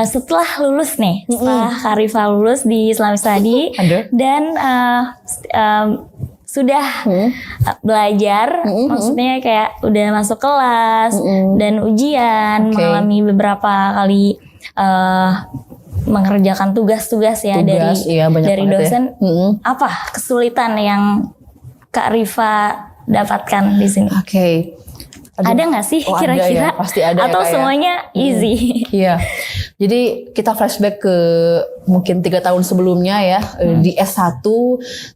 Setelah lulus nih, setelah Kak Rifa lulus di Islamic Study dan sudah belajar, maksudnya kayak udah masuk kelas dan ujian, mengalami beberapa kali mengerjakan tugas-tugas ya dari dosen. Apa kesulitan yang Kak Rifa dapatkan di sini? Ada nggak sih kira-kira? Ya, pasti ada. Atau semuanya easy? Iya. Jadi kita flashback ke mungkin 3 tahun sebelumnya ya. Di S1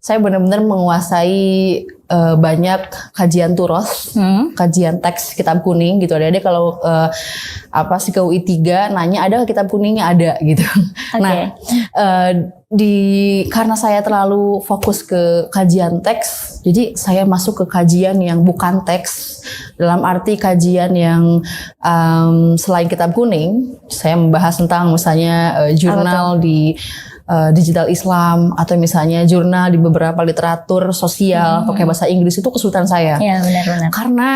saya benar-benar menguasai banyak kajian turos, kajian teks kitab kuning gitu. Ada kalau ke UI 3 nanya ada kitab kuningnya, ada gitu. Nah, karena saya terlalu fokus ke kajian teks, jadi saya masuk ke kajian yang bukan teks, dalam arti kajian yang selain kitab kuning. Saya membahas tentang misalnya jurnal di digital Islam, atau misalnya jurnal di beberapa literatur sosial pakai bahasa Inggris. Itu kesulitan saya. Ya, benar-benar. Karena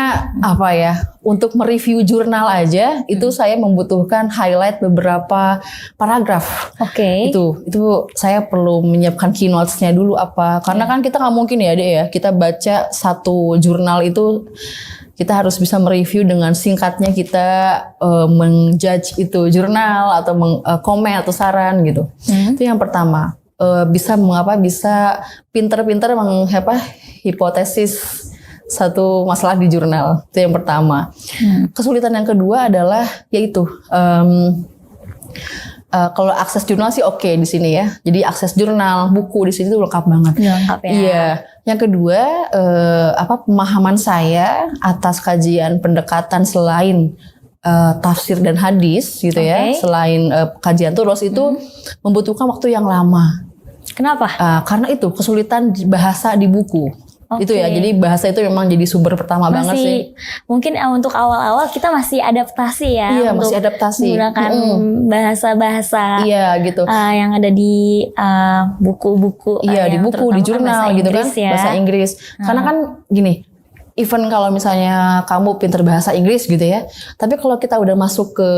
untuk mereview jurnal aja itu saya membutuhkan highlight beberapa paragraf. Itu saya perlu menyiapkan keynotes-nya dulu karena kan kita nggak mungkin ya Dek ya, kita baca satu jurnal itu kita harus bisa mereview dengan singkatnya, kita menjudge itu jurnal atau komen atau saran gitu. Itu yang pertama. Bisa pinter-pinter hipotesis satu masalah di jurnal. Itu yang pertama. Kesulitan yang kedua adalah yaitu kalau akses jurnal sih oke di sini ya. Jadi akses jurnal, buku di sini tuh lengkap banget. Lengkap ya. Iya. Yang kedua, pemahaman saya atas kajian pendekatan selain tafsir dan hadis gitu ya, selain kajian turos itu membutuhkan waktu yang lama. Kenapa? Karena itu kesulitan bahasa di buku. Itu ya, jadi bahasa itu memang jadi sumber pertama banget sih. Mungkin untuk awal-awal kita masih adaptasi ya. Iya, untuk masih adaptasi. Menggunakan bahasa-bahasa gitu. Yang ada di buku-buku. Iya, di buku, di jurnal gitu kan, bahasa Inggris. Karena kan gini, even kalau misalnya kamu pinter bahasa Inggris gitu ya, tapi kalau kita udah masuk ke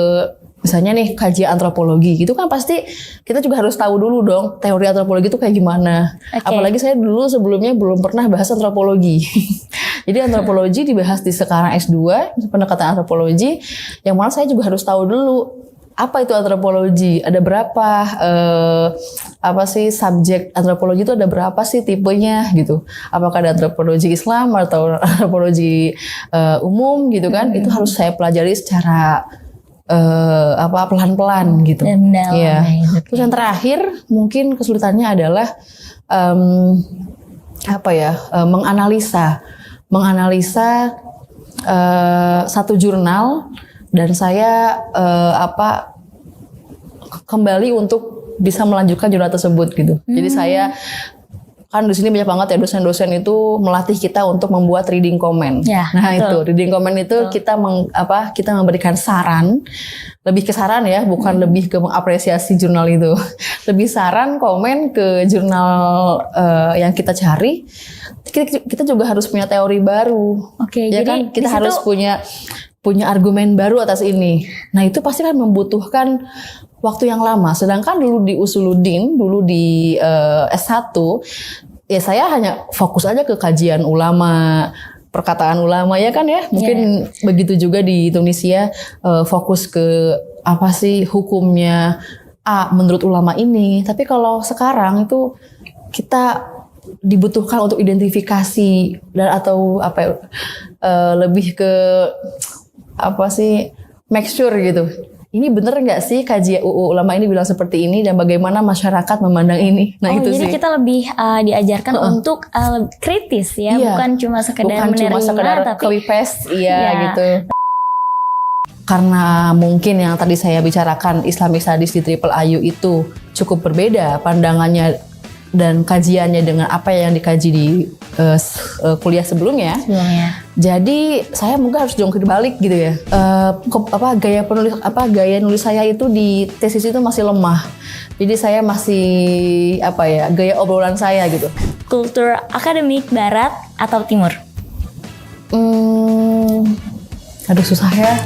misalnya nih kajian antropologi gitu kan, pasti kita juga harus tahu dulu dong teori antropologi itu kayak gimana. Apalagi saya dulu sebelumnya belum pernah bahas antropologi. Jadi antropologi dibahas di sekarang S2, pendekatan antropologi, yang mana saya juga harus tahu dulu apa itu antropologi, ada berapa subjek antropologi itu, ada berapa sih tipenya gitu. Apakah ada antropologi Islam atau antropologi umum gitu kan. Itu harus saya pelajari secara pelan-pelan gitu. Terus yang terakhir mungkin kesulitannya adalah menganalisa satu jurnal, dan saya kembali untuk bisa melanjutkan jurnal tersebut gitu. Jadi saya kan di sini banyak banget ya dosen-dosen itu melatih kita untuk membuat reading comment. Itu reading comment itu kita memberikan saran, lebih ke saran ya, bukan lebih ke mengapresiasi jurnal itu. Lebih saran, komen ke jurnal yang kita cari. Kita juga harus punya teori baru. Ya kan, kita harus punya argumen baru atas ini. Nah, itu pasti kan membutuhkan waktu yang lama. Sedangkan dulu di Usuluddin, dulu di S1, ya saya hanya fokus aja ke kajian ulama, perkataan ulama ya kan ya. Mungkin begitu juga di Tunisia, fokus ke hukumnya menurut ulama ini. Tapi kalau sekarang itu kita dibutuhkan untuk identifikasi dan lebih ke make sure gitu. Ini bener nggak sih kajian ulama ini bilang seperti ini, dan bagaimana masyarakat memandang ini. Nah itu jadi sih. Kita lebih diajarkan untuk kritis ya, bukan cuma sekedar menerima, tapi copy paste gitu. Karena mungkin yang tadi saya bicarakan Islamic Studies di Triple IU itu cukup berbeda pandangannya dan kajiannya dengan apa yang dikaji di kuliah sebelumnya. Jadi saya mungkin harus jongkir balik gitu ya. Gaya nulis saya itu di tesis itu masih lemah. Jadi saya masih gaya obrolan saya gitu. Kultur akademik barat atau timur? Aduh susah ya.